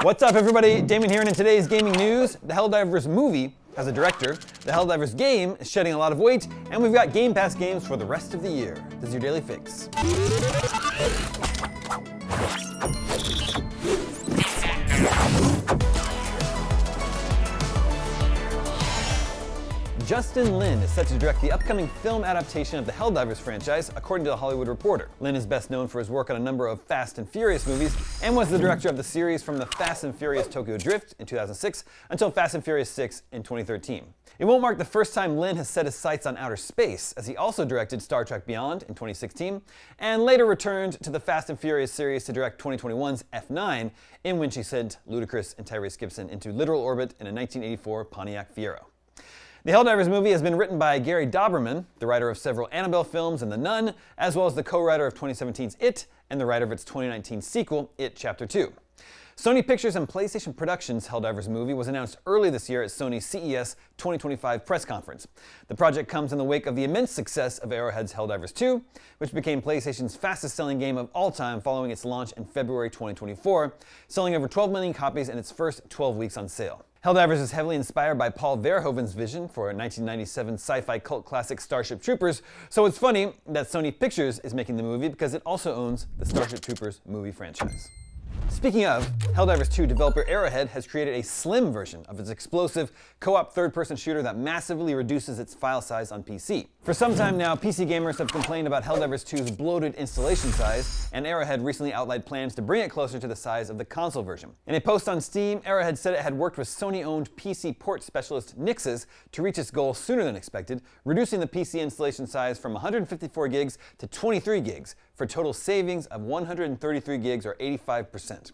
What's up, everybody? Damon here, and in today's gaming news, the Helldivers movie has a director, the Helldivers game is shedding a lot of weight, and we've got Game Pass games for the rest of the year. This is your Daily Fix. Justin Lin is set to direct the upcoming film adaptation of the Helldivers franchise, according to The Hollywood Reporter. Lin is best known for his work on a number of Fast and Furious movies, and was the director of the series from the Fast and Furious Tokyo Drift in 2006 until Fast and Furious 6 in 2013. It won't mark the first time Lin has set his sights on outer space, as he also directed Star Trek Beyond in 2016, and later returned to the Fast and Furious series to direct 2021's F9, in which he sent Ludacris and Tyrese Gibson into literal orbit in a 1984 Pontiac Fiero. The Helldivers movie has been written by Gary Dauberman, the writer of several Annabelle films and The Nun, as well as the co-writer of 2017's It and the writer of its 2019 sequel, It Chapter 2. Sony Pictures and PlayStation Productions' Helldivers movie was announced early this year at Sony's CES 2025 press conference. The project comes in the wake of the immense success of Arrowhead's Helldivers 2, which became PlayStation's fastest-selling game of all time following its launch in February 2024, selling over 12 million copies in its first 12 weeks on sale. Helldivers is heavily inspired by Paul Verhoeven's vision for a 1997 sci-fi cult classic Starship Troopers, so it's funny that Sony Pictures is making the movie because it also owns the Starship Troopers movie franchise. Speaking of, Helldivers 2 developer Arrowhead has created a slim version of its explosive co-op third-person shooter that massively reduces its file size on PC. For some time now, PC gamers have complained about Helldivers 2's bloated installation size, and Arrowhead recently outlined plans to bring it closer to the size of the console version. In a post on Steam, Arrowhead said it had worked with Sony-owned PC port specialist Nixxes to reach its goal sooner than expected, reducing the PC installation size from 154 gigs to 23 gigs, for total savings of 133 gigs or 85%.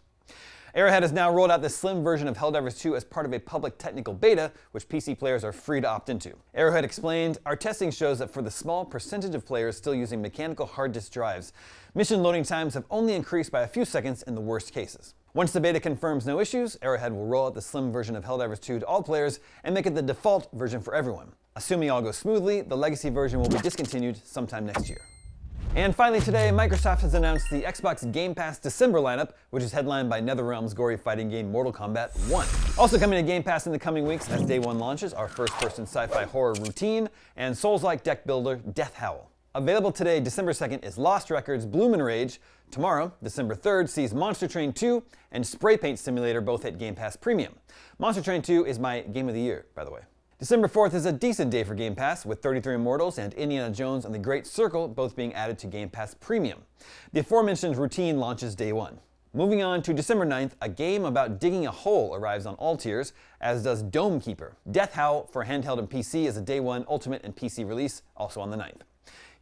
Arrowhead has now rolled out this slim version of Helldivers 2 as part of a public technical beta, which PC players are free to opt into. Arrowhead explained, "Our testing shows that for the small percentage of players still using mechanical hard disk drives, mission loading times have only increased by a few seconds in the worst cases." Once the beta confirms no issues, Arrowhead will roll out the slim version of Helldivers 2 to all players and make it the default version for everyone. Assuming all goes smoothly, the legacy version will be discontinued sometime next year. And finally today, Microsoft has announced the Xbox Game Pass December lineup, which is headlined by NetherRealm's gory fighting game Mortal Kombat 1. Also coming to Game Pass in the coming weeks as Day 1 launches are first-person sci-fi horror Routine and Souls-like deck builder Death Howl. Available today, December 2nd, is Lost Records Bloom and Rage. Tomorrow, December 3rd, sees Monster Train 2 and Spray Paint Simulator both hit Game Pass Premium. Monster Train 2 is my game of the year, by the way. December 4th is a decent day for Game Pass, with 33 Immortals and Indiana Jones and the Great Circle both being added to Game Pass Premium. The aforementioned Routine launches Day 1. Moving on to December 9th, a game about digging a hole arrives on all tiers, as does Dome Keeper. Death Howl for handheld and PC is a Day 1 Ultimate and PC release, also on the 9th.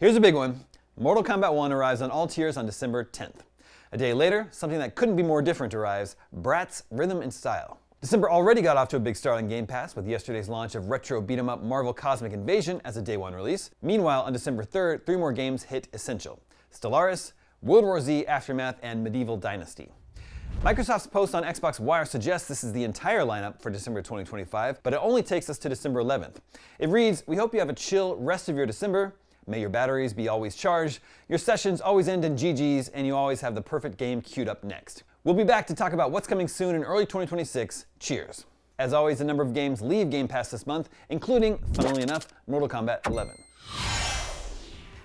Here's a big one. Mortal Kombat 1 arrives on all tiers on December 10th. A day later, something that couldn't be more different arrives, Bratz Rhythm and Style. December already got off to a big start on Game Pass with yesterday's launch of retro beat-em-up Marvel Cosmic Invasion as a Day 1 release. Meanwhile, on December 3rd, 3 more games hit Essential: Stellaris, World War Z Aftermath, and Medieval Dynasty. Microsoft's post on Xbox Wire suggests this is the entire lineup for December 2025, but it only takes us to December 11th. It reads, "We hope you have a chill rest of your December. May your batteries be always charged, your sessions always end in GGs, and you always have the perfect game queued up next." We'll be back to talk about what's coming soon in early 2026. Cheers. As always, a number of games leave Game Pass this month, including, funnily enough, Mortal Kombat 11.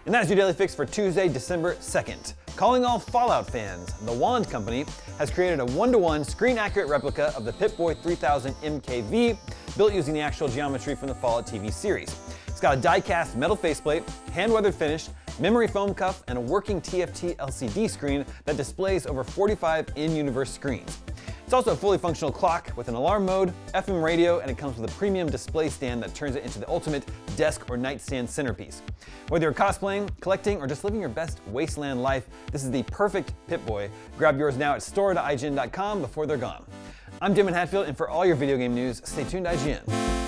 And that is your Daily Fix for Tuesday, December 2nd. Calling all Fallout fans, the Wand Company has created a 1-to-1 screen-accurate replica of the Pip-Boy 3000 MKV, built using the actual geometry from the Fallout TV series. It's got a die-cast metal faceplate, hand-weathered finish, memory foam cuff, and a working TFT LCD screen that displays over 45 in-universe screens. It's also a fully functional clock with an alarm mode, FM radio, and it comes with a premium display stand that turns it into the ultimate desk or nightstand centerpiece. Whether you're cosplaying, collecting, or just living your best wasteland life, this is the perfect Pip-Boy. Grab yours now at store.ign.com before they're gone. I'm Damon Hatfield, and for all your video game news, stay tuned to IGN.